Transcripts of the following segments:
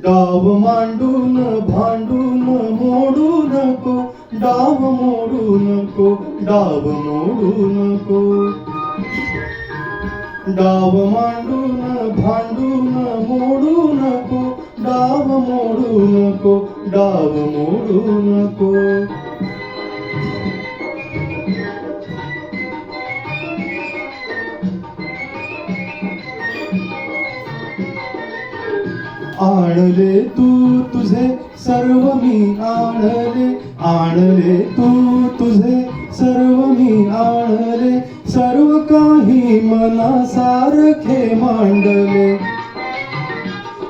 डाव मांडून भांडून मोडू नको, डाव मोडू नको, डाव मोडू नको. डाव मांडून भांडून मोडू नको, डाव मोडू नको, डाव मोडू नको. आणले तू तुझे सर्व मी आणले, आणले तू तुझे सर्व मी आणले, सर्व काही मनासारखे मांडले.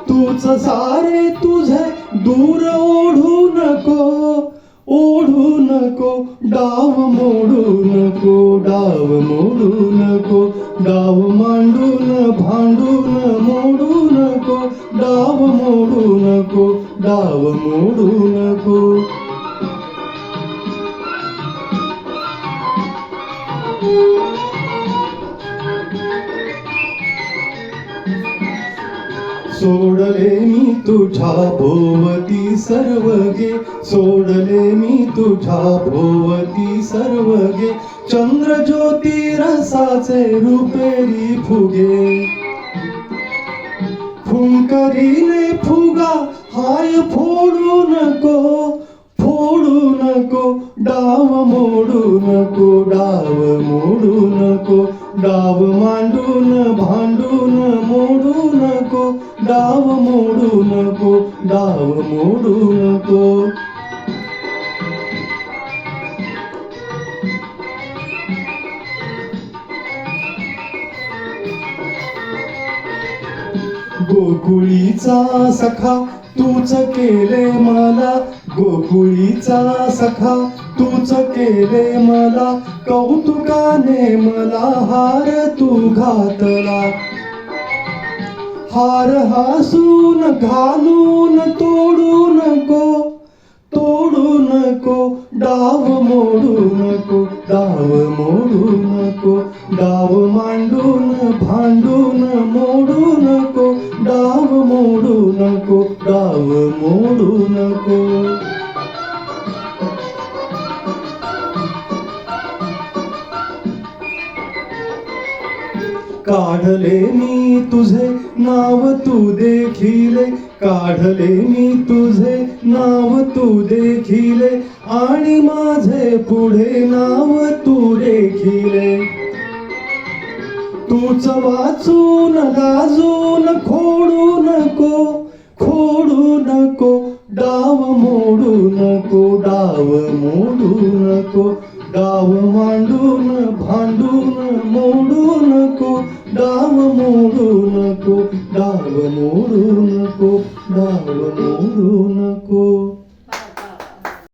तूच सारे तुझे दूर ओढू नको, ओढू नको, डाव मोडू नको, डाव मोडू नको. डाव मांडून भांडून मोडू नको, डाव मोडू नको, डाव मोडू नको. सोडले मी तुझ्या भोवती सर्व गे, सोडले मी तुझ्या भोवती सर्व गे, चंद्र ज्योती रसाचे रुपेरी फुगे. फुंकरीने फुगा हाय फोडू नको, फोडू नको, डाव मोडू नको, डाव मोडू नको. डाव मांडून भांडून मोडू नको, डाव मोडू नको, डाव मोडू नको. गोकुळीचा सखा तूच केले मला, गोकुळीचा सखा तूच केले मला, कौतुकाने मला हार तू घातला. हार हासून घालून तोडू नको, तोडू नको, डाव मोडू नको, डाव मोडू नको. डाव मांडून भांडून मोडू नको, डाव मोडू नको, डाव मोडू नको. काढले मी तुझे नाव तू देखिले, काढले मी तुझे नाव तू देखिले, आणि माझे पुढे नाव तू देखिले. तूच वाचून लाजून खोडू नको, खोडू नको, डाव मोडू नको, डाव मोडू नको. डाव मांडून भांडून मोडू नको, डाव मोडू नको, डाव मोडू नको, डाव मोडू नको.